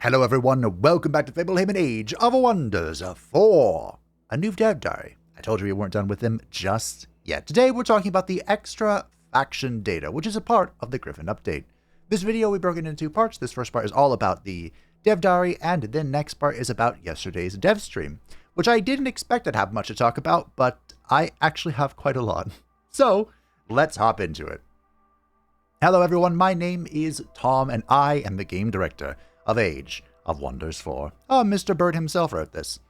Hello everyone, and welcome back to Fablehaven Age of Wonders 4, a new dev diary. I told you we weren't done with them just yet. Today we're talking about the extra faction data, which is a part of the Griffin update. This video we broke it into two parts. This first part is all about the dev diary, and the next part is about yesterday's dev stream, which I didn't expect I'd have much to talk about, but I actually have quite a lot. So let's hop into it. Hello everyone, my name is Tom, and I am the game director of Age of Wonders 4. Oh, Mr. Bird himself wrote this.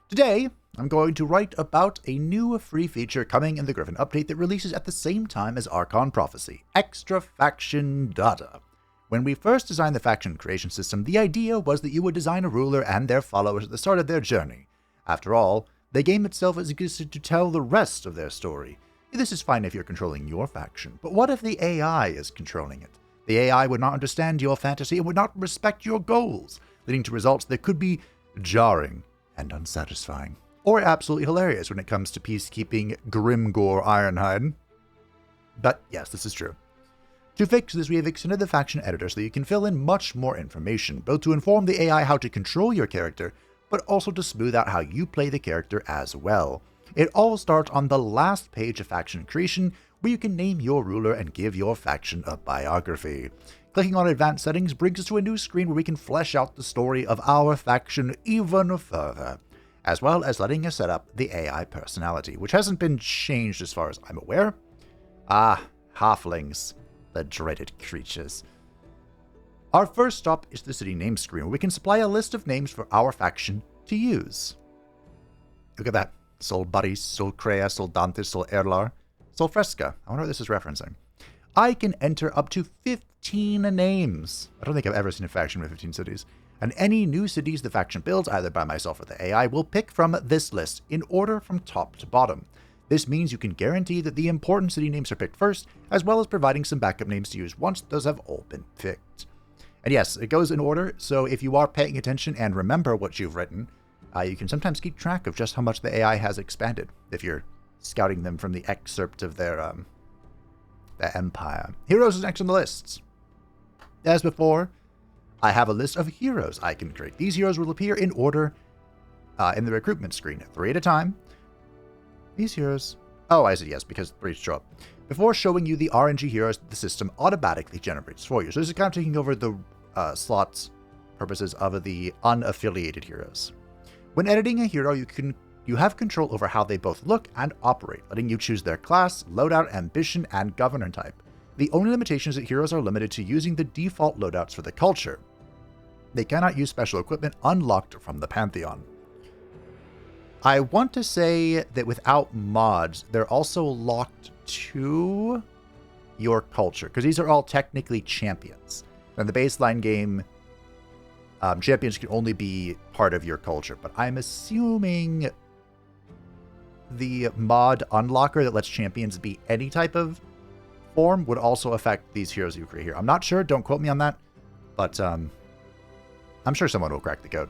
Today, I'm going to write about a new free feature coming in the Griffin update that releases at the same time as Archon Prophecy, Extra Faction Data. When we first designed the faction creation system, the idea was that you would design a ruler and their followers at the start of their journey. After all, the game itself is existed to tell the rest of their story. This is fine if you're controlling your faction, but what if the AI is controlling it? The AI would not understand your fantasy and would not respect your goals, leading to results that could be jarring and unsatisfying, or absolutely hilarious when it comes to peacekeeping Grimgore Ironhide. But yes, this is true. To fix this, we have extended the faction editor so that you can fill in much more information, both to inform the AI how to control your character, but also to smooth out how you play the character as well. It all starts on the last page of faction creation, where you can name your ruler and give your faction a biography. Clicking on Advanced Settings brings us to a new screen where we can flesh out the story of our faction even further, as well as letting us set up the AI personality, which hasn't been changed as far as I'm aware. Ah, halflings, the dreaded creatures. Our first stop is the city name screen, where we can supply a list of names for our faction to use. Look at that. Sol Baris, Sol Crea, Sol Dantes, Sol Erlar, Sol Fresca. I wonder what this is referencing. I can enter up to 15 names. I don't think I've ever seen a faction with 15 cities. And any new cities the faction builds, either by myself or the AI, will pick from this list in order from top to bottom. This means you can guarantee that the important city names are picked first, as well as providing some backup names to use once those have all been picked. And yes, it goes in order, so if you are paying attention and remember what you've written, you can sometimes keep track of just how much the AI has expanded if you're scouting them from the excerpt of their empire. Heroes is next on the list. As before, I have a list of heroes I can create. These heroes will appear in order in the recruitment screen, 3 at a time. These heroes... Oh, I said yes, because 3 show up. Before showing you the RNG heroes, the system automatically generates for you. So this is kind of taking over the slots purposes of the unaffiliated heroes. When editing a hero, you have control over how they both look and operate, letting you choose their class, loadout, ambition, and governor type. The only limitation is that heroes are limited to using the default loadouts for the culture. They cannot use special equipment unlocked from the Pantheon. I want to say that without mods, they're also locked to your culture, because these are all technically champions. In the baseline game, champions can only be part of your culture, but I'm assuming the mod unlocker that lets champions be any type of form would also affect these heroes you create here. I'm not sure, don't quote me on that, but I'm sure someone will crack the code.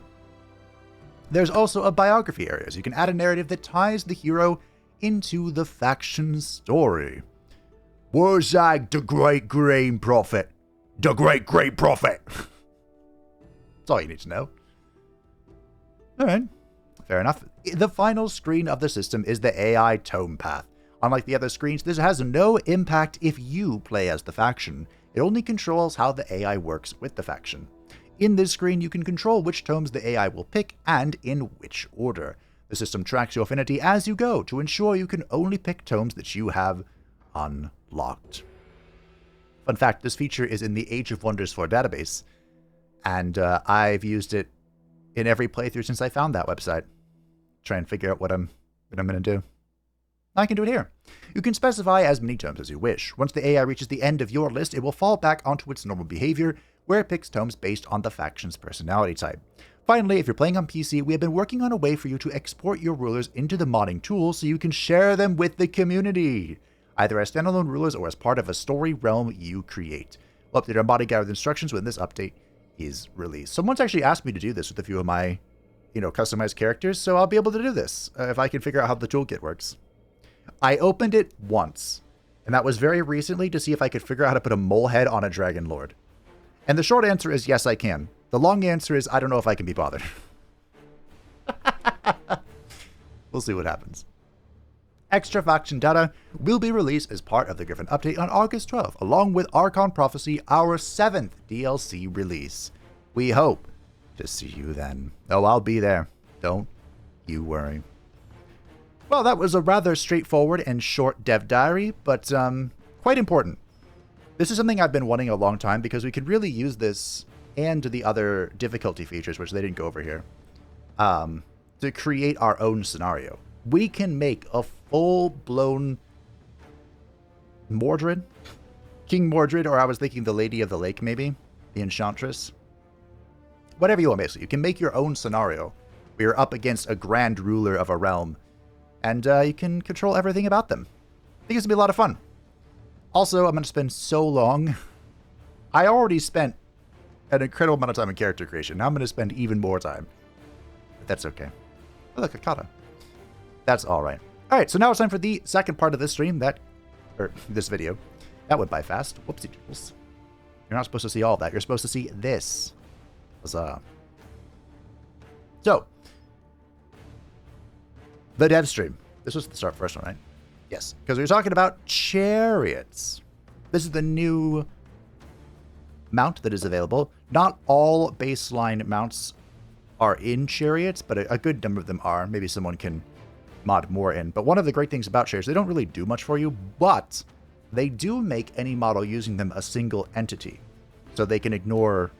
There's also a biography area, so you can add a narrative that ties the hero into the faction story. Warzag, the Great Green Prophet. The Great Great Prophet. That's all you need to know. Alright, fair enough. The final screen of the system is the AI tome path. Unlike the other screens, this has no impact if you play as the faction. It only controls how the AI works with the faction. In this screen, you can control which tomes the AI will pick and in which order. The system tracks your affinity as you go to ensure you can only pick tomes that you have unlocked. Fun fact, this feature is in the Age of Wonders 4 database, and I've used it in every playthrough since I found that website. Try and figure out what I'm going to do. I can do it here. You can specify as many tomes as you wish. Once the AI reaches the end of your list, it will fall back onto its normal behavior, where it picks tomes based on the faction's personality type. Finally, if you're playing on PC, we have been working on a way for you to export your rulers into the modding tool so you can share them with the community, either as standalone rulers or as part of a story realm you create. We'll update our modding guide with instructions when this update is released. Someone's actually asked me to do this with a few of my, customized characters, so I'll be able to do this if I can figure out how the toolkit works. I opened it once, and that was very recently to see if I could figure out how to put a mole head on a dragon lord. And the short answer is yes, I can. The long answer is, I don't know if I can be bothered. We'll see what happens. Extra faction data will be released as part of the Griffin update on August 12th, along with Archon Prophecy, our 7th DLC release. We hope to see you then. Oh, I'll be there. Don't you worry. Well, that was a rather straightforward and short dev diary, but quite important. This is something I've been wanting a long time because we could really use this and the other difficulty features, which they didn't go over here, to create our own scenario. We can make a full-blown Mordred, King Mordred, or I was thinking the Lady of the Lake, maybe, the Enchantress. Whatever you want, basically. You can make your own scenario where you're up against a grand ruler of a realm, and you can control everything about them. I think it's going to be a lot of fun. Also, I'm going to spend so long. I already spent an incredible amount of time in character creation. Now I'm going to spend even more time. But that's okay. Oh, look, a kata. That's all right. All right, so now it's time for the second part of this stream, or this video. That went by fast. Whoopsie doodles. You're not supposed to see all of that. You're supposed to see this. Huzzah. So, the dev stream. This was the first one, right? Yes, because we were talking about chariots. This is the new mount that is available. Not all baseline mounts are in chariots, but a good number of them are. Maybe someone can mod more in. But one of the great things about chariots, they don't really do much for you, but they do make any model using them a single entity. So they can ignore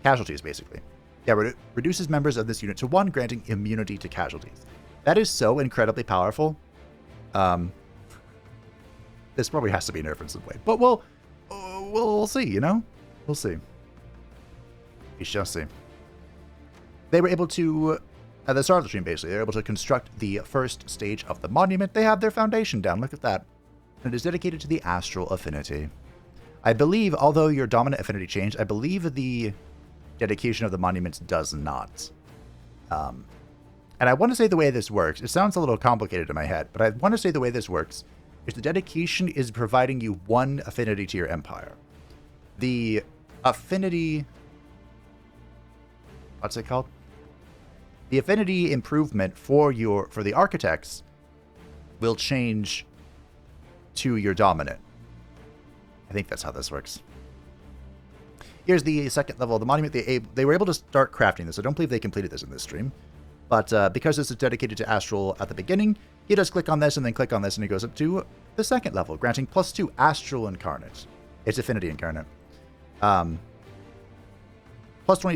casualties, basically. Yeah, reduces members of this unit to 1, granting immunity to casualties. That is so incredibly powerful. This probably has to be nerfed in some way. But we'll see, you know? We'll see. We shall see. They were able to, at the start of the stream, basically, they were able to construct the first stage of the monument. They have their foundation down. Look at that. And it is dedicated to the astral affinity. I believe, although your dominant affinity changed, I believe the dedication of the monuments does not. And I want to say the way this works, it sounds a little complicated in my head, but I want to say the way this works is the dedication is providing you 1 affinity to your empire. The affinity... What's it called? The affinity improvement for the architects will change to your dominant. I think that's how this works. Here's the second level of the monument. They were able to start crafting this. I don't believe they completed this in this stream. But because this is dedicated to Astral at the beginning, he does click on this and then click on this, and he goes up to the second level, granting +2 Astral Incarnate. It's Affinity Incarnate. +20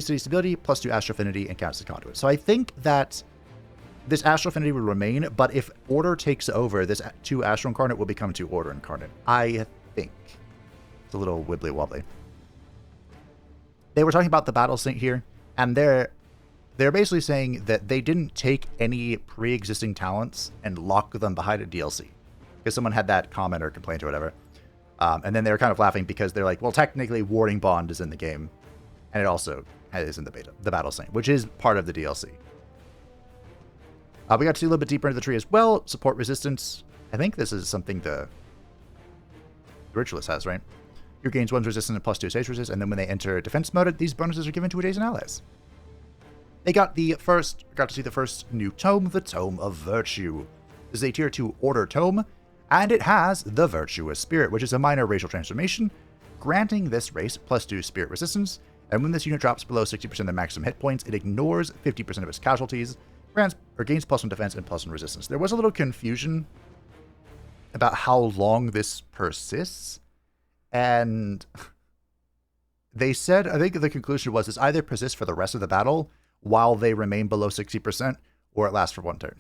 city stability, +2 Astral Affinity, and counts as conduit. So I think that this Astral Affinity will remain, but if Order takes over, this 2 Astral Incarnate will become 2 Order Incarnate. I think. It's a little wibbly wobbly. They were talking about the Battle Saint here, and they're basically saying that they didn't take any pre-existing talents and lock them behind a DLC. Because someone had that comment or complaint or whatever. And then they were kind of laughing because they're like, well, technically Warding Bond is in the game. And it also is in the beta, the Battle Saint, which is part of the DLC. We got to see a little bit deeper into the tree as well. Support resistance. I think this is something the Ritualist has, right? Your gains 1's resistance and +2 stage resist, and then when they enter defense mode, these bonuses are given to adjacent allies. They got to see the first new tome, the Tome of Virtue. This is a tier 2 order tome, and it has the Virtuous Spirit, which is a minor racial transformation, granting this race +2 spirit resistance, and when this unit drops below 60% of their maximum hit points, it ignores 50% of its casualties, gains +1 defense and +1 resistance. There was a little confusion about how long this persists, and they said, I think the conclusion was this either persists for the rest of the battle while they remain below 60%, or it lasts for 1 turn.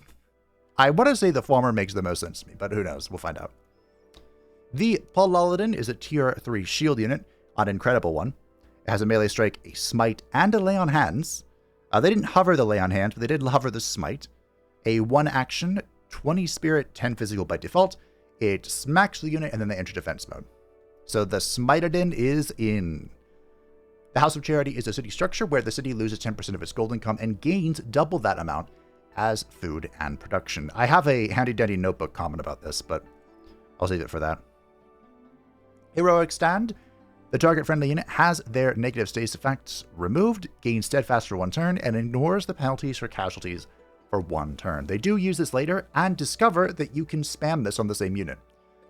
I want to say the former makes the most sense to me, but who knows? We'll find out. The Paladin is a tier 3 shield unit, an incredible one. It has a melee strike, a smite, and a lay on hands. They didn't hover the lay on hands, but they did hover the smite. A 1 action, 20 spirit, 10 physical by default. It smacks the unit, and then they enter defense mode. So the Smiteadin is in. The House of Charity is a city structure where the city loses 10% of its gold income and gains double that amount as food and production. I have a handy-dandy notebook comment about this, but I'll save it for that. Heroic Stand. The target friendly unit has their negative status effects removed, gains steadfast for 1 turn, and ignores the penalties for casualties for 1 turn. They do use this later and discover that you can spam this on the same unit,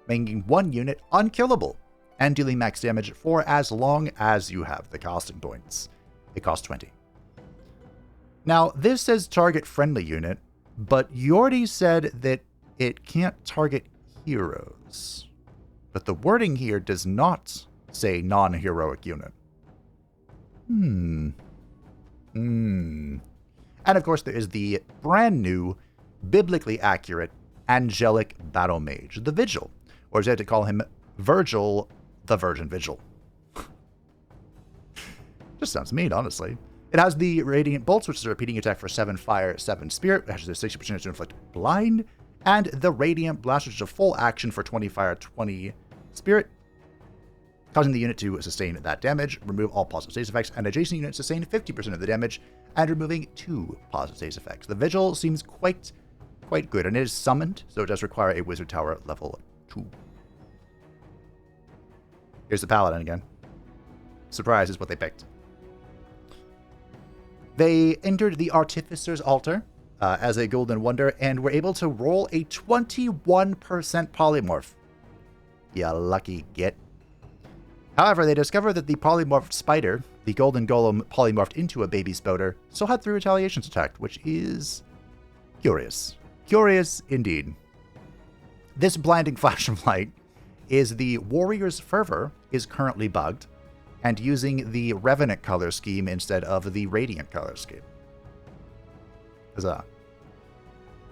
making 1 unit unkillable and dealing max damage for as long as you have the casting points. It costs 20. Now, this says target friendly unit, but you already said that it can't target heroes. But the wording here does not say non-heroic unit. And of course, there is the brand new, biblically accurate, angelic battle mage, the Vigil. Or as I had to call him, Virgil, the Virgin Vigil. Just sounds mean, honestly. It has the Radiant Bolts, which is a repeating attack for 7 fire, 7 spirit, which has a 60% chance to inflict blind, and the Radiant Blast, which is a full action for 20 fire, 20 spirit, causing the unit to sustain that damage, remove all positive status effects, and adjacent units sustain 50% of the damage, and removing 2 positive status effects. The Vigil seems quite good, and it is summoned, so it does require a Wizard Tower level 2. Here's the Paladin again. Surprise is what they picked. They entered the Artificer's Altar as a Golden Wonder and were able to roll a 21% polymorph. You lucky git. However, they discovered that the polymorphed spider, the Golden Golem polymorphed into a baby spouter, still had 3 retaliations attacked, which is curious. Curious indeed. This blinding flash of light is the Warrior's Fervor is currently bugged, and using the Revenant color scheme instead of the Radiant color scheme. Huzzah.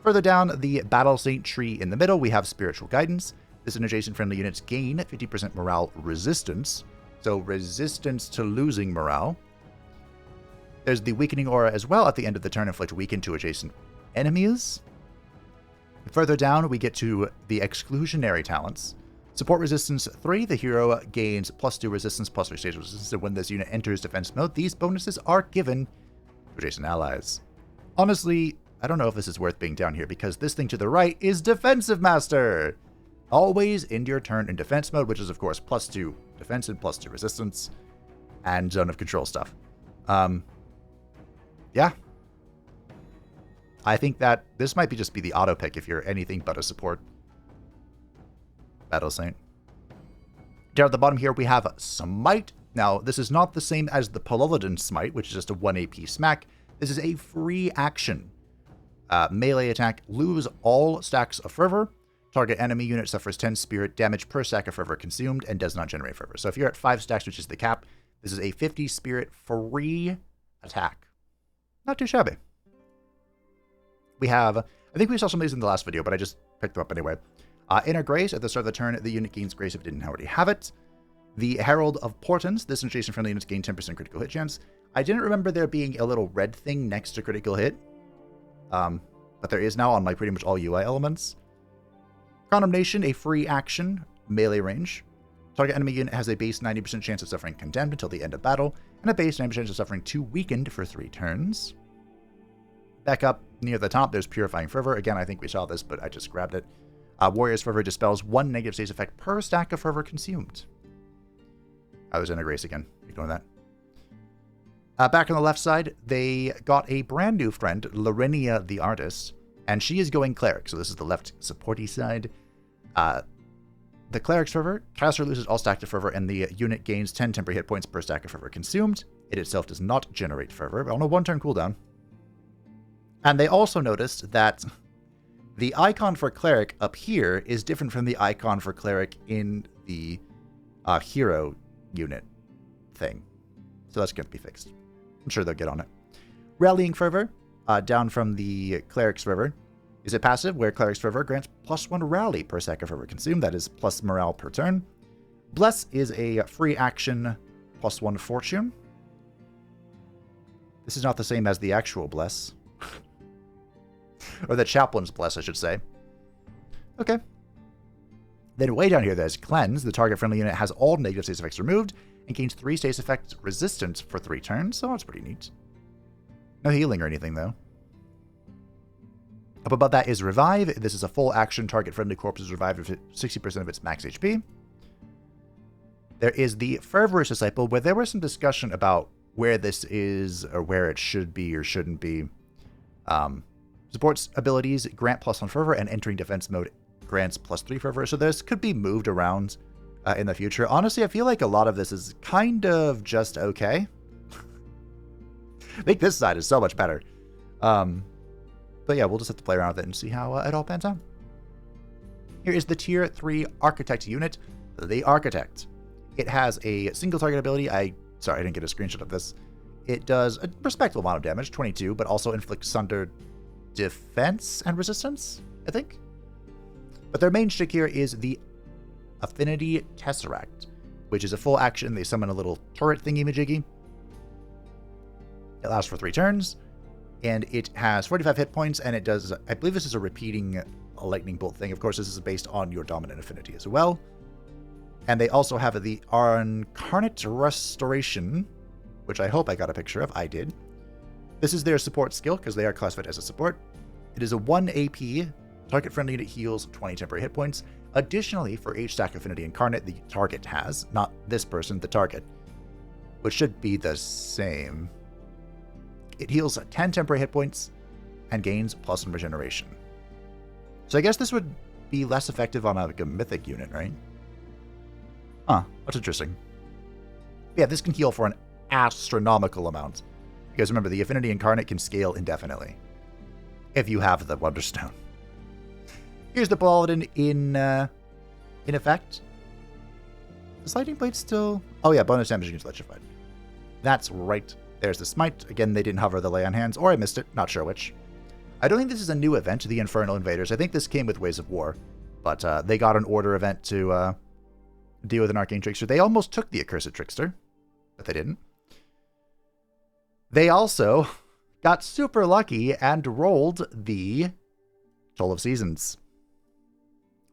Further down the Battle Saint tree in the middle, we have Spiritual Guidance. This and adjacent friendly units gain 50% morale resistance, so resistance to losing morale. There's the Weakening Aura as well at the end of the turn, inflict weaken to adjacent enemies. Further down, we get to the Exclusionary Talents. Support resistance 3, the hero gains +2 resistance, +3 stage resistance, and when this unit enters defense mode, these bonuses are given to adjacent allies. Honestly, I don't know if this is worth being down here, because this thing to the right is Defensive Master! Always end your turn in defense mode, which is of course +2 defense and +2 resistance, and Zone of Control stuff. Yeah. I think that this might just be the auto pick if you're anything but a support Battle Saint. Down at the bottom here, we have Smite. Now, this is not the same as the Paladin Smite, which is just a 1 AP smack. This is a free action. Melee attack, lose all stacks of fervor. Target enemy unit suffers 10 spirit damage per stack of fervor consumed and does not generate fervor. So if you're at 5 stacks, which is the cap, this is a 50 spirit free attack. Not too shabby. We have, I think we saw some of these in the last video, but I just picked them up anyway. Inner Grace, at the start of the turn, the unit gains Grace if it didn't already have it. The Herald of Portents, this adjacent friendly units gain 10% critical hit chance. I didn't remember there being a little red thing next to critical hit, but there is now on like pretty much all UI elements. Condemnation, a free action, melee range. Target enemy unit has a base 90% chance of suffering condemned until the end of battle, and a base 90% chance of suffering 2 weakened for 3 turns. Back up near the top, there's Purifying Fervor. Again, I think we saw this, but I just grabbed it. Warrior's Fervor dispels 1 negative status effect per stack of fervor consumed. There's Inner Grace again. Ignore that. Back on the left side, they got a brand new friend, Lorinia the Artist, and she is going Cleric. So this is the left supporty side. The Cleric's Fervor, caster loses all stacks of fervor, and the unit gains 10 temporary hit points per stack of fervor consumed. It itself does not generate fervor, but on a 1-turn cooldown. And they also noticed that the icon for Cleric up here is different from the icon for Cleric in the hero unit thing. So that's going to be fixed. I'm sure they'll get on it. Rallying Fervor, down from the Cleric's Fervor, is a passive where Cleric's Fervor grants +1 rally per stack of fervor consumed. That is plus morale per turn. Bless is a free action +1 fortune. This is not the same as the actual Bless. Or the Chaplain's Bless, I should say. Okay. Then way down here, there's Cleanse. The target friendly unit has all negative status effects removed and gains 3 status effects resistance for 3 turns, so that's pretty neat. No healing or anything, though. Up above that is Revive. This is a full action. Target friendly corpse is revived with 60% of its max HP. There is the Fervorous Disciple, where there was some discussion about where this is or where it should be or shouldn't be. Supports abilities grant +1 fervor, and entering defense mode grants +3 fervor. So this could be moved around in the future. Honestly, I feel like a lot of this is kind of just okay. I think this side is so much better. But yeah, we'll just have to play around with it and see how it all pans out. Here is the Tier 3 Architect unit, the Architect. It has a single target ability. Sorry, I didn't get a screenshot of this. It does a respectable amount of damage, 22, but also inflicts thunder defense and resistance, I think. But their main shtick here is the Affinity Tesseract, which is a full action. They summon a little turret thingy-majiggy. It lasts for 3 turns, and it has 45 hit points, and it does, I believe this is a repeating lightning bolt thing. Of course, this is based on your dominant affinity as well. And they also have the Incarnate Restoration, which I hope I got a picture of. I did. This is their support skill, because they are classified as a support. It is a 1 AP. Target friendly unit heals 20 temporary hit points. Additionally, for each stack affinity incarnate the target has, not this person, the target, which should be the same. It heals 10 temporary hit points and gains +1 regeneration. So I guess this would be less effective on like a mythic unit, right? Huh, that's interesting. Yeah, this can heal for an astronomical amount. Because remember, the Affinity Incarnate can scale indefinitely. If you have the Wonderstone. Here's the Paladin in effect. Is Lightning Blade still... Oh yeah, bonus damage against Electrified. That's right. There's the Smite. Again, they didn't hover the Lay on Hands, or I missed it. Not sure which. I don't think this is a new event, the Infernal Invaders. I think this came with Ways of War. But they got an Order event to deal with an Arcane Trickster. They almost took the Accursed Trickster, but they didn't. They also got super lucky and rolled the Toll of Seasons,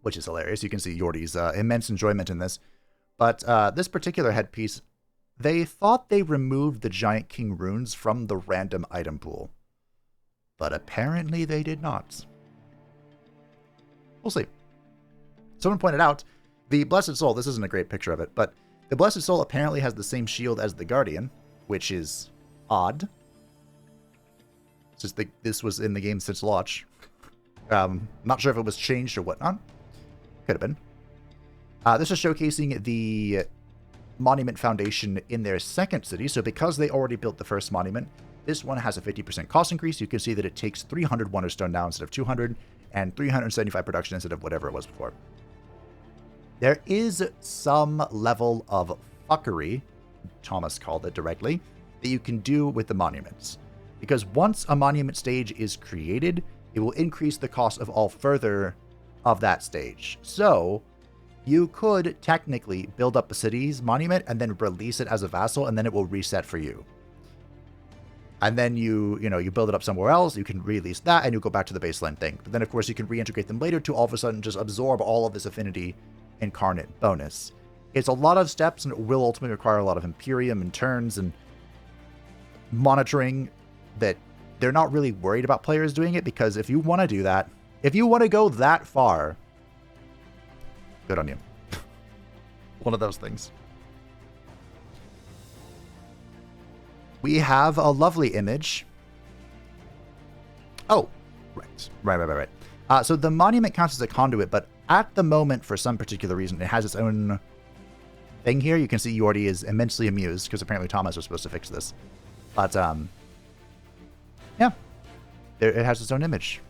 which is hilarious. You can see Yordi's immense enjoyment in this. But this particular headpiece, they thought they removed the Giant King runes from the random item pool. But apparently they did not. We'll see. Someone pointed out, the Blessed Soul, this isn't a great picture of it, but the Blessed Soul apparently has the same shield as the Guardian, which is odd. Since this was in the game since launch. Not sure if it was changed or whatnot. Could have been. This is showcasing the Monument Foundation in their second city. So because they already built the first monument, this one has a 50% cost increase. You can see that it takes 300 Wonderstone now instead of 200, and 375 production instead of whatever it was before. There is some level of fuckery, Thomas called it directly, that you can do with the monuments. Because once a monument stage is created, it will increase the cost of all further of that stage. So you could technically build up a city's monument and then release it as a vassal, and then it will reset for you. And then you build it up somewhere else, you can release that, and you go back to the baseline thing. But then, of course, you can reintegrate them later to all of a sudden just absorb all of this Affinity Incarnate bonus. It's a lot of steps, and it will ultimately require a lot of Imperium and turns and monitoring that they're not really worried about players doing it, because if you want to do that, if you want to go that far, good on you. One of those things. We have a lovely image. Oh, right. So the monument counts as a conduit, but at the moment, for some particular reason, it has its own thing here. You can see Yordi is immensely amused, because apparently Thomas was supposed to fix this. But, yeah. It has its own image.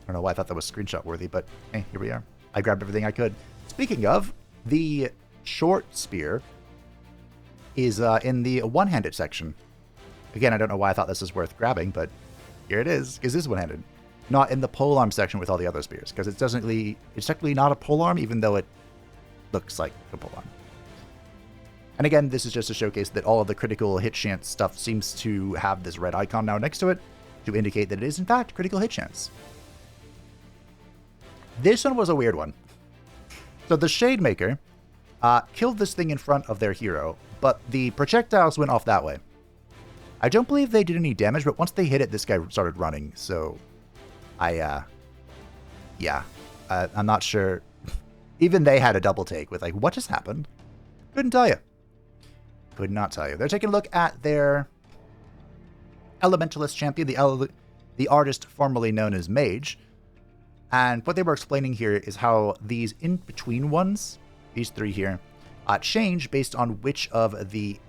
I don't know why I thought that was screenshot worthy, but hey, here we are. I grabbed everything I could. Speaking of, the short spear is in the one-handed section. Again, I don't know why I thought this was worth grabbing, but here it is, because this is one-handed. Not in the polearm section with all the other spears, because it's technically not a polearm, even though it looks like a polearm. And again, this is just to showcase that all of the critical hit chance stuff seems to have this red icon now next to it, to indicate that it is in fact critical hit chance. This one was a weird one. So the Shademaker killed this thing in front of their hero, but the projectiles went off that way. I don't believe they did any damage, but once they hit it, this guy started running, so I'm not sure. Even they had a double take with like, what just happened? Couldn't tell you. Could not tell you. They're taking a look at their Elementalist champion, the artist formerly known as Mage. And what they were explaining here is how these in-between ones, these three here, change based on which of the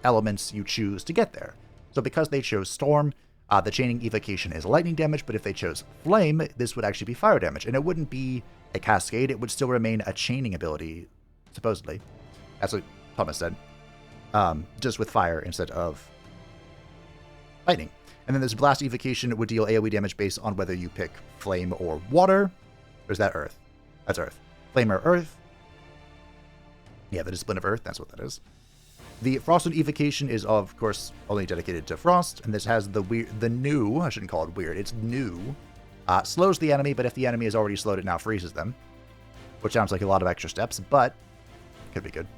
elements you choose to get there. So because they chose Storm, the chaining evocation is lightning damage, but if they chose Flame, this would actually be fire damage. And it wouldn't be a cascade, it would still remain a chaining ability, supposedly. That's what Thomas said. Just with fire instead of lightning. And then this blast evocation would deal AoE damage based on whether you pick flame or water. Or is that earth? That's earth. Flame or earth. Yeah, the discipline of earth, that's what that is. The frosted evocation is, of course, only dedicated to frost, and this has the new, I shouldn't call it weird, it's new, slows the enemy, but if the enemy is already slowed, it now freezes them. Which sounds like a lot of extra steps, but could be good.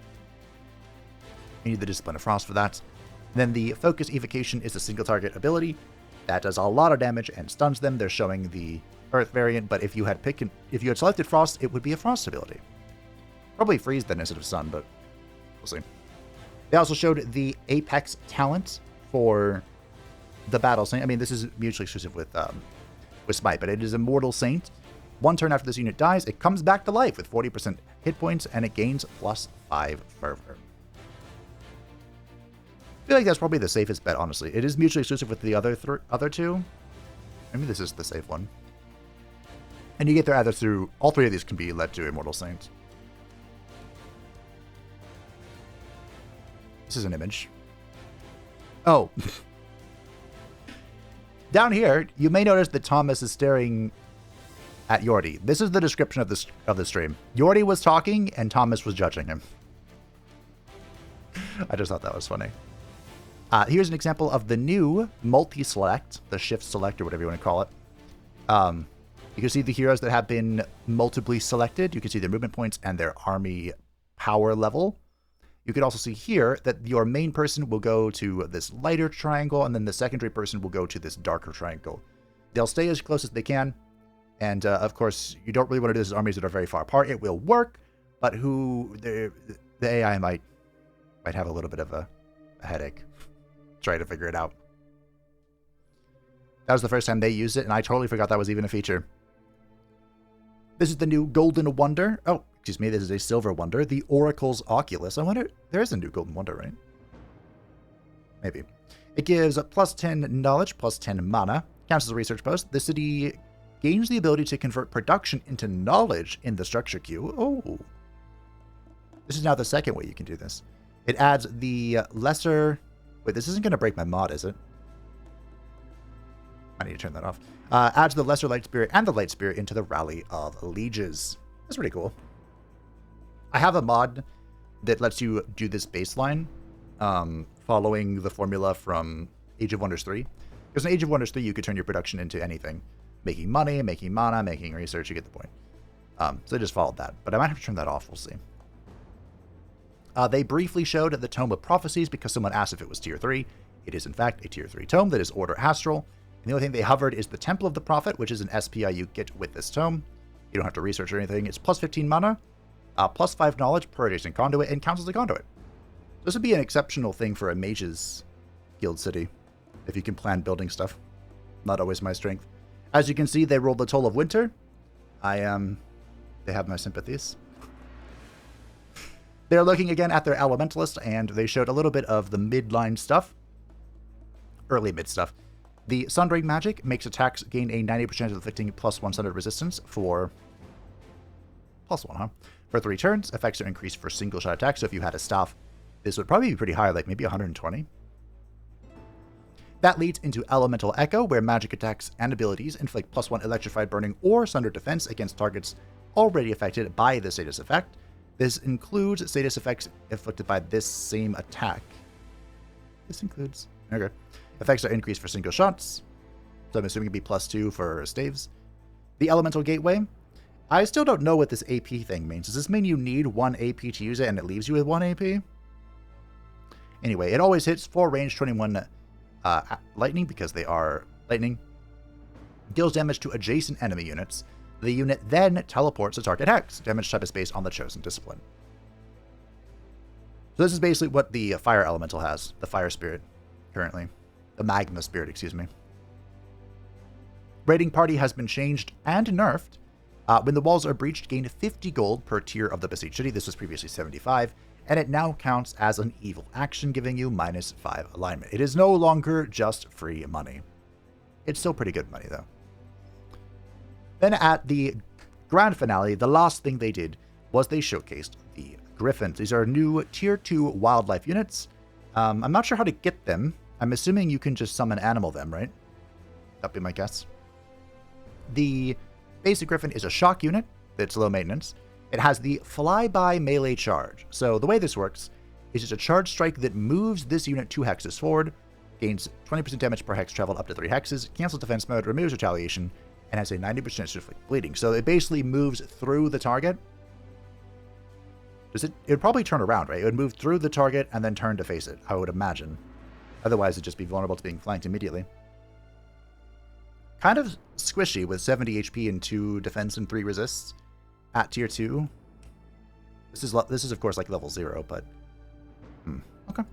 You need the discipline of frost for that. Then the focus evocation is a single target ability that does a lot of damage and stuns them. They're showing the earth variant, but if you had selected frost, it would be a frost ability. Probably freeze then instead of sun, but we'll see. They also showed the Apex talent for the Battle Saint. I mean, this is mutually exclusive with Smite, but it is Immortal Saint. One turn after this unit dies, it comes back to life with 40% hit points, and it gains +5 fervor. I feel like that's probably the safest bet, honestly. It is mutually exclusive with the other two. Maybe this is the safe one. And you get there either through... All three of these can be led to Immortal Saint. This is an image. Oh. Down here, you may notice that Thomas is staring at Yordi. This is the description of the stream. Yordi was talking, and Thomas was judging him. I just thought that was funny. Here's an example of the new multi-select, the shift select, or whatever you want to call it. You can see the heroes that have been multiply selected. You can see their movement points and their army power level. You can also see here that your main person will go to this lighter triangle, and then the secondary person will go to this darker triangle. They'll stay as close as they can, and of course, you don't really want to do this with armies that are very far apart. It will work, but the AI might have a little bit of a headache. Try to figure it out. That was the first time they used it, and I totally forgot that was even a feature. This is the new Golden Wonder. Oh, excuse me, this is a Silver Wonder. The Oracle's Oculus. I wonder, there is a new Golden Wonder, right? Maybe. It gives +10 knowledge, +10 mana. Counts as a research post. The city gains the ability to convert production into knowledge in the structure queue. Oh. This is now the second way you can do this. It adds the lesser... Wait, this isn't going to break my mod, is it? I need to turn that off. Adds the Lesser Light Spirit and the Light Spirit into the Rally of Lieges. That's pretty cool. I have a mod that lets you do this baseline, following the formula from Age of Wonders 3. Because in Age of Wonders 3, you could turn your production into anything. Making money, making mana, making research, you get the point. So I just followed that. But I might have to turn that off, we'll see. They briefly showed the Tome of Prophecies because someone asked if it was Tier 3. It is, in fact, a Tier 3 tome that is Order Astral. And the only thing they hovered is the Temple of the Prophet, which is an SPI you get with this tome. You don't have to research or anything. It's +15 mana, +5 knowledge per adjacent conduit, and counts as a conduit. This would be an exceptional thing for a mage's guild city, if you can plan building stuff. Not always my strength. As you can see, they rolled the Toll of Winter. They have my sympathies. They're looking again at their Elementalist, and they showed a little bit of the midline stuff. Early mid stuff. The Sundering Magic makes attacks gain a 90% of inflicting +1 standard resistance for... +1, huh? For 3 turns. Effects are increased for single shot attacks, so if you had a staff, this would probably be pretty high, like maybe 120. That leads into Elemental Echo, where magic attacks and abilities inflict +1 electrified burning or sundered defense against targets already affected by the status effect. This includes status effects inflicted by this same attack. This includes... Okay. Effects are increased for single shots, so I'm assuming it'd be +2 for staves. The Elemental Gateway. I still don't know what this AP thing means. Does this mean you need 1 AP to use it and it leaves you with 1 AP? Anyway, it always hits for range 21 lightning because they are lightning. Deals damage to adjacent enemy units. The unit then teleports to target hex. Damage type is based on the chosen discipline. So this is basically what the fire elemental has, the fire spirit, currently. The magma spirit, excuse me. Raiding party has been changed and nerfed. When the walls are breached, gain 50 gold per tier of the besieged city. This was previously 75, and it now counts as an evil action, giving you -5 alignment. It is no longer just free money. It's still pretty good money, though. Then at the grand finale, the last thing they did was they showcased the Griffins. These are new Tier 2 wildlife units. I'm not sure how to get them. I'm assuming you can just summon animal them, right? That'd be my guess. The basic Griffin is a shock unit that's low maintenance. It has the flyby melee charge. So the way this works is it's a charge strike that moves this unit 2 hexes forward, gains 20% damage per hex traveled up to 3 hexes, cancels defense mode, removes retaliation, and has a 90% chance to inflict bleeding. So it basically moves through the target. It would probably turn around, right? It would move through the target and then turn to face it, I would imagine. Otherwise, it'd just be vulnerable to being flanked immediately. Kind of squishy with 70 HP and 2 defense and 3 resists at tier 2. This is of course like level 0, but okay.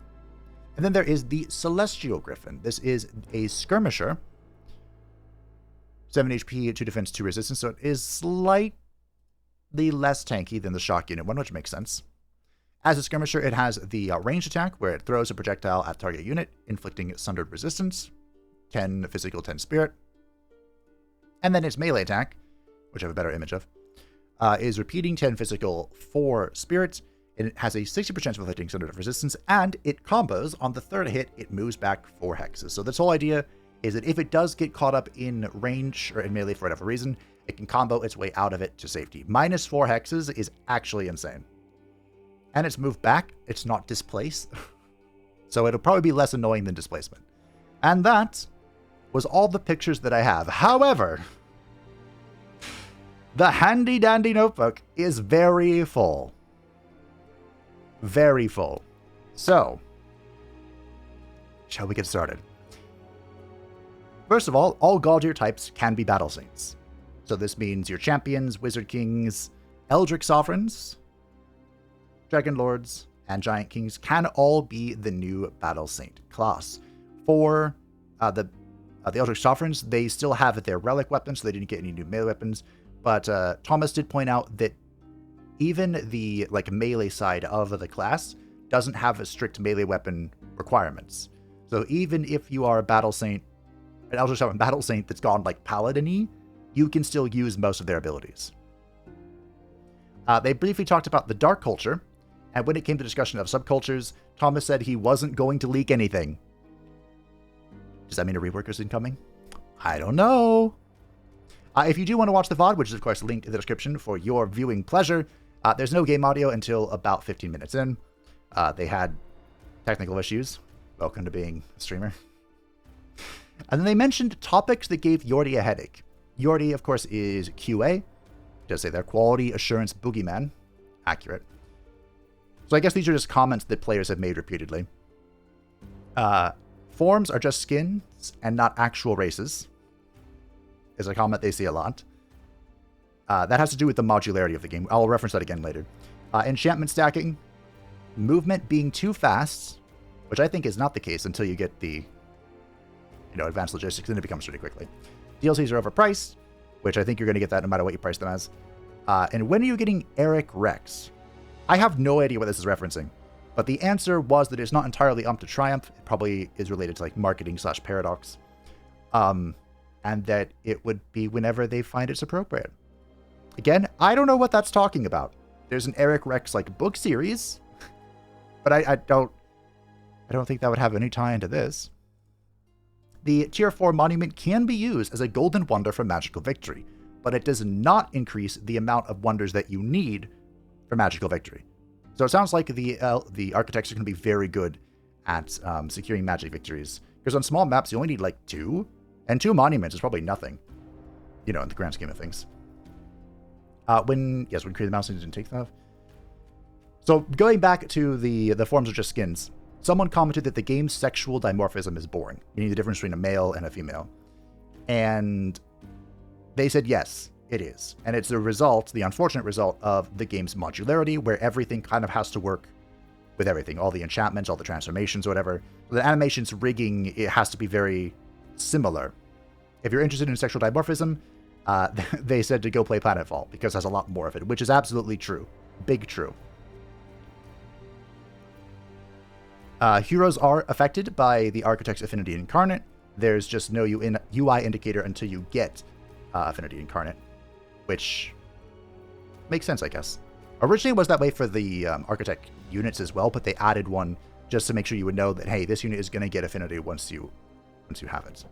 And then there is the Celestial Griffin. This is a skirmisher. 7 HP, 2 defense, 2 resistance, so it is slightly less tanky than the shock unit one, which makes sense. As a skirmisher, it has the ranged attack, where it throws a projectile at target unit, inflicting sundered resistance, 10 physical, 10 spirit. And then its melee attack, which I have a better image of, is repeating 10 physical, 4 spirits, and it has a 60% of inflicting sundered resistance, and it combos on the third hit, it moves back 4 hexes. So this whole idea is that if it does get caught up in range or in melee for whatever reason, it can combo its way out of it to safety. -4 hexes is actually insane. And it's moved back, it's not displaced. So it'll probably be less annoying than displacement. And that was all the pictures that I have. However, the handy dandy notebook is very full. Very full. So, shall we get started? First of all Galdir types can be Battle Saints. So this means your champions, Wizard Kings, Eldritch Sovereigns, Dragon Lords, and Giant Kings can all be the new Battle Saint class. For the Eldritch Sovereigns, they still have their relic weapons, so they didn't get any new melee weapons. But Thomas did point out that even the melee side of the class doesn't have a strict melee weapon requirements. So even if you are a Battle Saint, an Eldritch Sovereign Battle Saint that's gone Paladin-y, you can still use most of their abilities. They briefly talked about the Dark Culture, and when it came to discussion of subcultures, Thomas said he wasn't going to leak anything. Does that mean a rework is incoming? I don't know. If you do want to watch the VOD, which is of course linked in the description for your viewing pleasure, there's no game audio until about 15 minutes in. They had technical issues. Welcome to being a streamer. And then they mentioned topics that gave Yordi a headache. Yordi, of course, is QA. It does say their quality assurance boogeyman. Accurate. So I guess these are just comments that players have made repeatedly. Forms are just skins and not actual races, is a comment they see a lot. That has to do with the modularity of the game. I'll reference that again later. Enchantment stacking. Movement being too fast, which I think is not the case until you get the advanced logistics, then it becomes pretty quickly. DLCs are overpriced, which I think you're going to get that no matter what you price them as. And when are you getting Eric Rex? I have no idea what this is referencing, but the answer was that it's not entirely to Triumph. It probably is related to marketing/paradox. And that it would be whenever they find it's appropriate. Again, I don't know what that's talking about. There's an Eric Rex book series, but I don't think that would have any tie into this. The Tier 4 monument can be used as a golden wonder for magical victory, but it does not increase the amount of wonders that you need for magical victory. So it sounds like the architects are going to be very good at securing magic victories, because on small maps you only need 2, and 2 monuments is probably nothing, in the grand scheme of things. When creating the mouse didn't take that. So going back to the forms are just skins. Someone commented that the game's sexual dimorphism is boring. You need the difference between a male and a female. And they said, yes, it is. And it's the unfortunate result of the game's modularity, where everything kind of has to work with everything, all the enchantments, all the transformations, whatever. The animations rigging, it has to be very similar. If you're interested in sexual dimorphism, they said to go play Planetfall, because there's a lot more of it, which is absolutely true. Big true. Heroes are affected by the Architect's Affinity Incarnate. There's just no UI indicator until you get Affinity Incarnate, which makes sense, I guess. Originally it was that way for the Architect units as well, but they added one just to make sure you would know that, hey, this unit is going to get Affinity once you have it.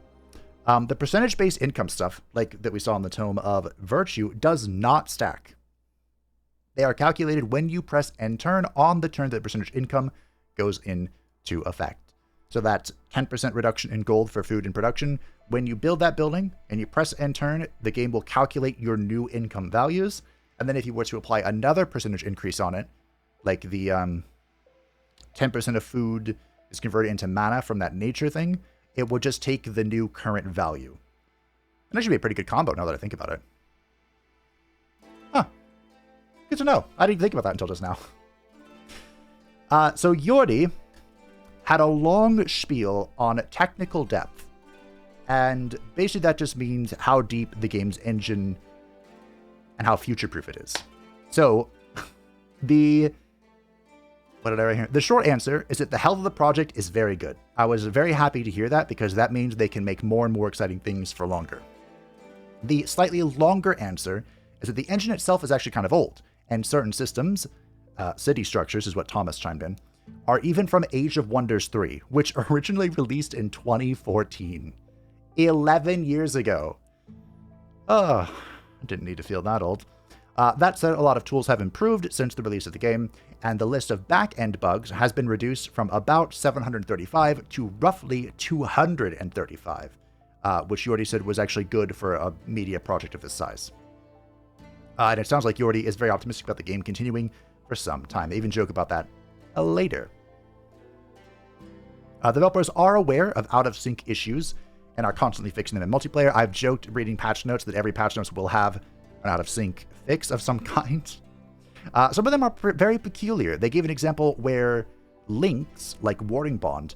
The percentage-based income stuff, like that we saw in the Tome of Virtue, does not stack. They are calculated when you press end turn on the turn that percentage income goes into effect. So that's 10% reduction in gold for food and production. When you build that building and you press end turn, the game will calculate your new income values. And then if you were to apply another percentage increase on it, like the 10% of food is converted into mana from that nature thing, it will just take the new current value. And that should be a pretty good combo now that I think about it. Huh. Good to know. I didn't think about that until just now. So Yordi had a long spiel on technical depth. And basically that just means how deep the game's engine and how future-proof it is. So, what did I write here? The short answer is that the health of the project is very good. I was very happy to hear that because that means they can make more and more exciting things for longer. The slightly longer answer is that the engine itself is actually kind of old, and certain systems, city structures is what Thomas chimed in, are even from Age of Wonders 3, which originally released in 2014. 11 years ago. I didn't need to feel that old. That said, a lot of tools have improved since the release of the game, and the list of back-end bugs has been reduced from about 735 to roughly 235, which Yordi said was actually good for a media project of this size. And it sounds like Yordi is very optimistic about the game continuing for some time. They even joke about that later. Developers are aware of out-of-sync issues and are constantly fixing them in multiplayer. I've joked reading patch notes that every patch notes will have an out-of-sync fix of some kind. Some of them are very peculiar. They gave an example where links, like Warding Bond,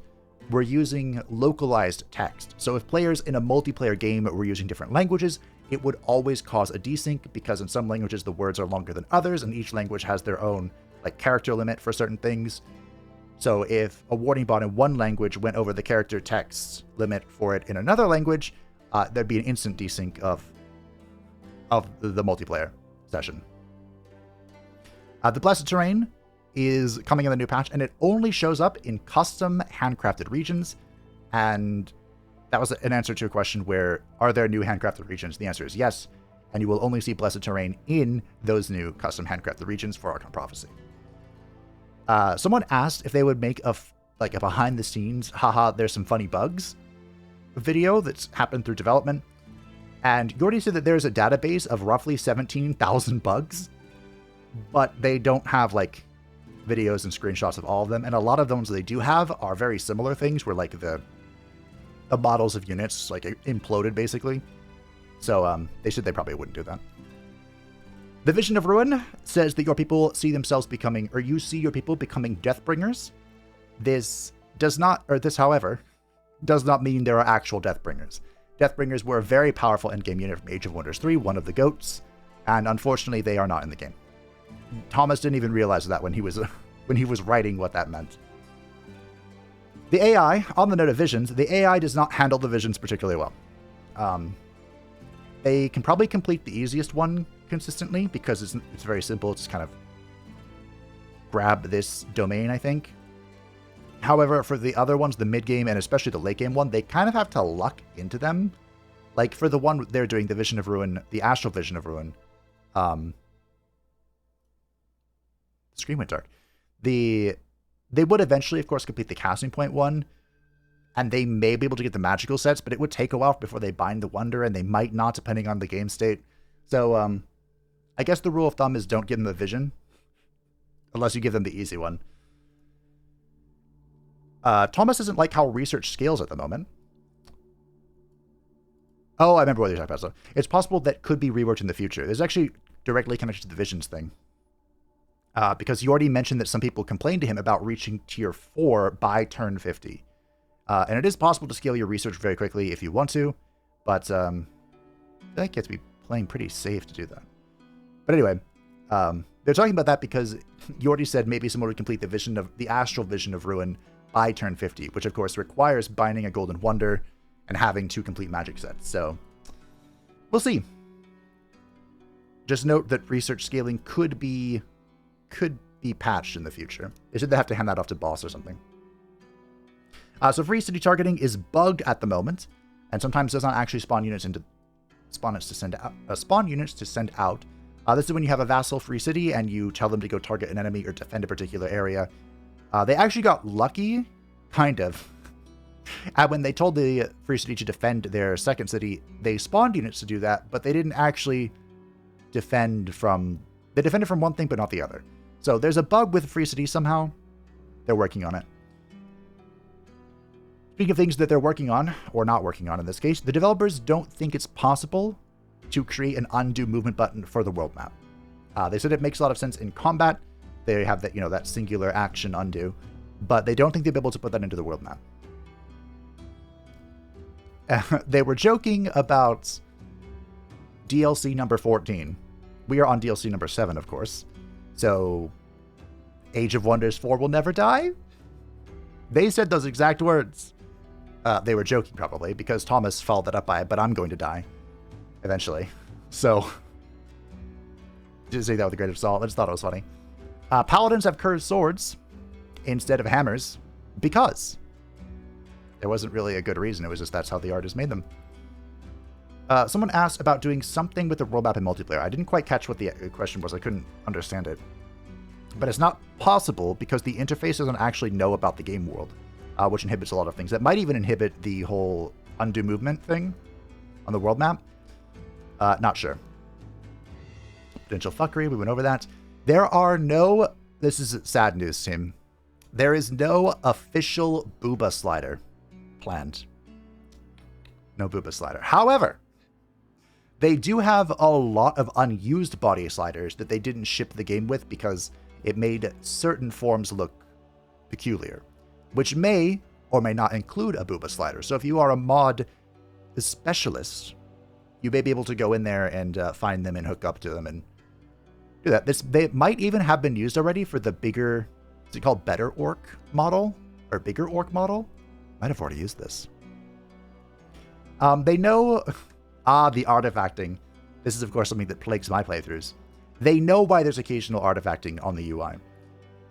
were using localized text. So if players in a multiplayer game were using different languages, it would always cause a desync because in some languages the words are longer than others, and each language has their own character limit for certain things. So if a Warding Bond in one language went over the character text limit for it in another language, there'd be an instant desync of the multiplayer session. The Blessed Terrain is coming in the new patch, and it only shows up in custom handcrafted regions. And that was an answer to a question where, are there new handcrafted regions? The answer is yes, and you will only see Blessed Terrain in those new custom handcrafted regions for Archon Prophecy. Someone asked if they would make a behind-the-scenes, haha, there's some funny bugs video that's happened through development. And Yordi said that there's a database of roughly 17,000 bugs, but they don't have, videos and screenshots of all of them. And a lot of the ones they do have are very similar things, where, the models of units, imploded, basically. So, they said they probably wouldn't do that. The Vision of Ruin says that your people see themselves becoming, or you see your people becoming Deathbringers. This, however, does not mean there are actual Deathbringers. Deathbringers were a very powerful endgame unit from Age of Wonders 3, one of the GOATs, and unfortunately they are not in the game. Thomas didn't even realize that when he was writing what that meant. The AI, on the note of visions, the AI does not handle the visions particularly well. They can probably complete the easiest one consistently because it's very simple. It's just kind of grab this domain, I think. However, for the other ones, the mid-game and especially the late-game one, they kind of have to luck into them. Like for the one they're doing, the Vision of Ruin, the Astral Vision of Ruin, screen went dark. They would eventually, of course, complete the casting point one, and they may be able to get the magical sets, but it would take a while before they bind the wonder, and they might not, depending on the game state. So, I guess the rule of thumb is don't give them the vision, unless you give them the easy one. Thomas doesn't like how research scales at the moment. Oh, I remember what you're talking about. So it's possible that could be reworked in the future. It's actually directly connected to the visions thing. because he already mentioned that some people complained to him about reaching tier 4 by turn 50. And it is possible to scale your research very quickly if you want to, but I think you have to be playing pretty safe to do that. But anyway, they're talking about that because Yordi said maybe someone would complete the astral vision of Ruin by turn 50, which of course requires binding a Golden Wonder and having 2 complete magic sets. So we'll see. Just note that research scaling could be patched in the future. They said they have to hand that off to boss or something. So free city targeting is bugged at the moment, and sometimes does not actually spawn units to send out. This is when you have a vassal free city and you tell them to go target an enemy or defend a particular area. They actually got lucky, kind of. And when they told the free city to defend their second city, they spawned units to do that, but they didn't actually defend from... They defended from one thing, but not the other. So there's a bug with free city somehow. They're working on it. Speaking of things that they're working on, or not working on in this case, the developers don't think it's possible to create an undo movement button for the world map. They said it makes a lot of sense in combat. They have that, that singular action undo, but they don't think they'll be able to put that into the world map. They were joking about DLC number 14. We are on DLC number 7, of course. So, Age of Wonders 4 will never die? They said those exact words. They were joking, probably, because Thomas followed that up by, but I'm going to die. Eventually. So, didn't say that with a grain of salt. I just thought it was funny. Paladins have curved swords instead of hammers because there wasn't really a good reason. It was just that's how the artist made them. Someone asked about doing something with the world map in multiplayer. I didn't quite catch what the question was. I couldn't understand it. But it's not possible because the interface doesn't actually know about the game world, which inhibits a lot of things. That might even inhibit the whole undo movement thing on the world map. Not sure. Potential fuckery, we went over that. There are no... This is sad news, Tim. There is no official Booba slider planned. No Booba slider. However, they do have a lot of unused body sliders that they didn't ship the game with because it made certain forms look peculiar, which may or may not include a Booba slider. So if you are a mod specialist, you may be able to go in there and find them and hook up to them and do that. They might even have been used already for the bigger, is it called Better Orc model? Or Bigger Orc model? Might have already used this. They know... the artifacting. This is, of course, something that plagues my playthroughs. They know why there's occasional artifacting on the UI.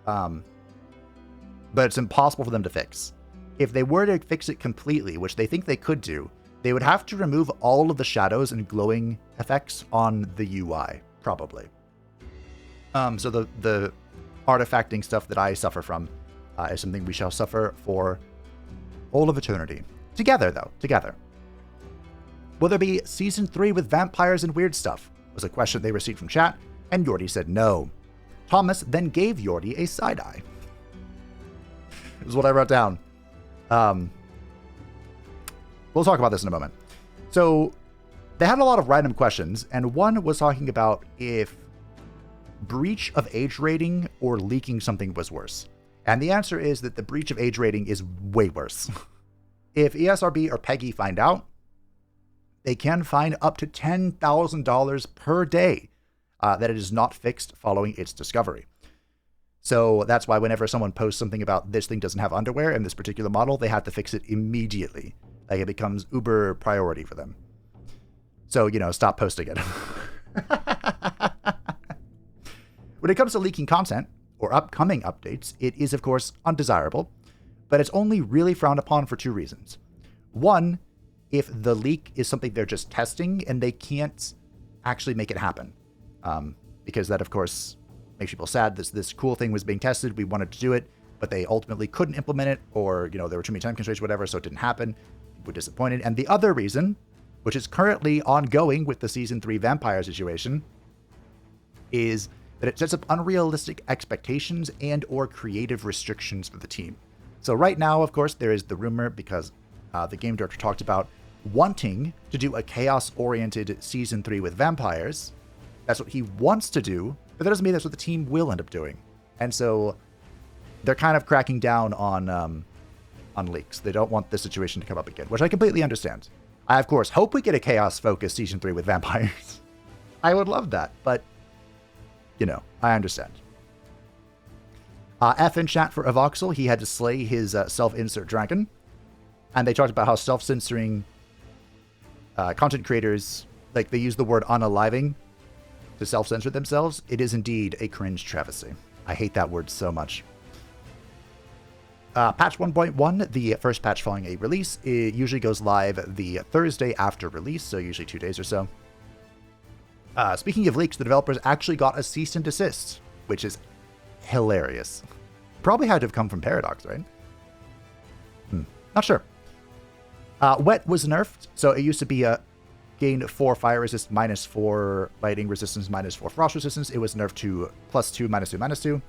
But it's impossible for them to fix. If they were to fix it completely, which they think they could do, they would have to remove all of the shadows and glowing effects on the UI, probably. So the artifacting stuff that I suffer from is something we shall suffer for all of eternity. Together, though. Together. Will there be Season 3 with vampires and weird stuff? Was a question they received from chat, and Yordi said no. Thomas then gave Yordi a side-eye. This is what I wrote down. We'll talk about this in a moment. So, they had a lot of random questions, and one was talking about if breach of age rating or leaking something was worse. And the answer is that the breach of age rating is way worse. If ESRB or PEGI find out, they can fine up to $10,000 per day that it is not fixed following its discovery. So that's why whenever someone posts something about this thing doesn't have underwear in this particular model, they have to fix it immediately. Like it becomes uber priority for them. So, stop posting it. When it comes to leaking content or upcoming updates, it is, of course, undesirable, but it's only really frowned upon for 2 reasons. One, if the leak is something they're just testing and they can't actually make it happen. Because that, of course, makes people sad. This cool thing was being tested. We wanted to do it, but they ultimately couldn't implement it, or, there were too many time constraints, whatever, so it didn't happen. We're disappointed. And the other reason, which is currently ongoing with the Season 3 vampire situation, is that it sets up unrealistic expectations and or creative restrictions for the team. So right now, of course, there is the rumor, because the game director talked about wanting to do a chaos-oriented Season 3 with vampires. That's what he wants to do, But that doesn't mean that's what the team will end up doing. And so they're kind of cracking down on leaks. They don't want this situation to come up again, which I completely understand. I, of course, hope we get a Chaos-focused Season 3 with vampires. I would love that, but, you know, I understand. F in chat for Avoxel. He had to slay his self-insert dragon. And they talked about how self-censoring content creators, like, they use the word unaliving to self-censor themselves. It is indeed a cringe travesty. I hate that word so much. Patch 1.1, the first patch following a release, it usually goes live the Thursday after release, so usually 2 days or so. Speaking of leaks, the developers actually got a cease and desist, which is hilarious. Probably had to have come from Paradox, right? Not sure. Wet was nerfed, so it used to be a gain 4 fire resist, -4 lightning resistance, -4 frost resistance. It was nerfed to +2, -2,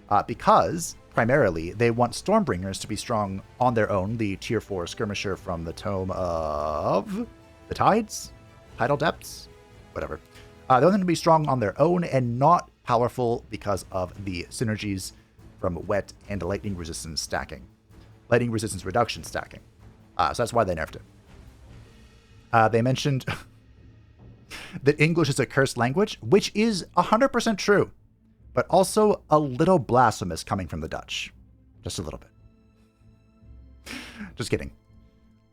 -2, because primarily they want Stormbringers to be strong on their own, the tier 4 skirmisher from the Tome of the Tides? Tidal Depths? Whatever. They want them to be strong on their own and not powerful because of the synergies from Wet and Lightning Resistance stacking. Lightning Resistance Reduction stacking. So that's why they nerfed it. They mentioned that English is a cursed language, which is 100% true, but also a little blasphemous coming from the Dutch. Just a little bit. Just kidding.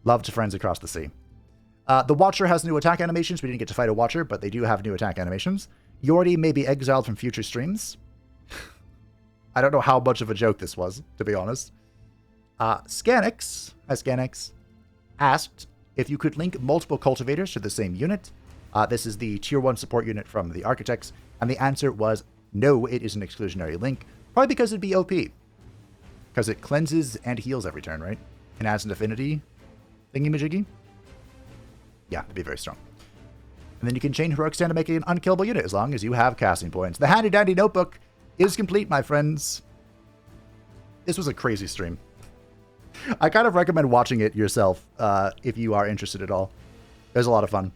Love to friends across the sea. The Watcher has new attack animations. We didn't get to fight a Watcher, but they do have new attack animations. Yordi may be exiled from future streams. I don't know how much of a joke this was, to be honest. Scanix asked if you could link multiple cultivators to the same unit. This is the tier 1 support unit from the Architects, and the answer was no, it is an exclusionary link. Probably because it'd be OP. Because it cleanses and heals every turn, right? And adds an affinity thingy-majiggy. Yeah, it'd be very strong. And then you can chain Heroic Stand to make it an unkillable unit as long as you have casting points. The handy-dandy notebook is complete, my friends. This was a crazy stream. I kind of recommend watching it yourself if you are interested at all. There's a lot of fun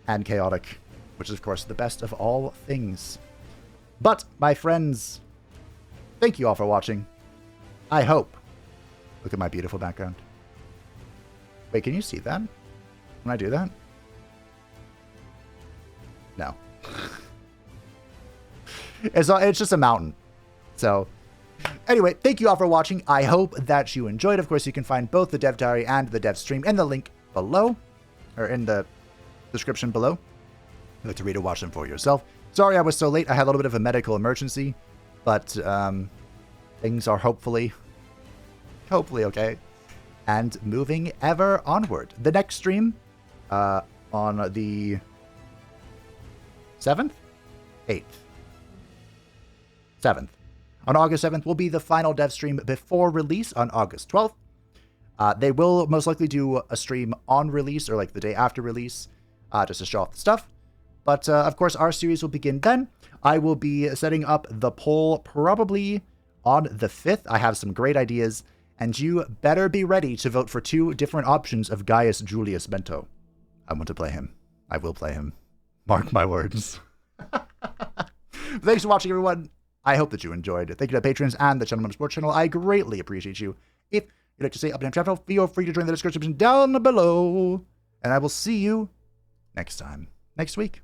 and chaotic, which is, of course, the best of all things. But, my friends, thank you all for watching. I hope. Look at my beautiful background. Wait, can you see that? When I do that? No. It's just a mountain. So, anyway, thank you all for watching. I hope that you enjoyed. Of course, you can find both the Dev Diary and the Dev Stream in the link below, or in the description below. You like to read or watch them for yourself. Sorry I was so late. I had a little bit of a medical emergency, but things are hopefully okay. And moving ever onward. The next stream on the 7th? 8th. 7th. On August 7th will be the final dev stream before release on August 12th. They will most likely do a stream on release or like the day after release just to show off the stuff. But of course, our series will begin then. I will be setting up the poll probably on the 5th. I have some great ideas, and you better be ready to vote for 2 different options of Gaius Julius Bento. I want to play him. I will play him. Mark my words. Thanks for watching, everyone. I hope that you enjoyed. Thank you to patrons and the Gentleman Sports channel. I greatly appreciate you. If you'd like to say up and channel, feel free to join the description down below. And I will see you next time. Next week.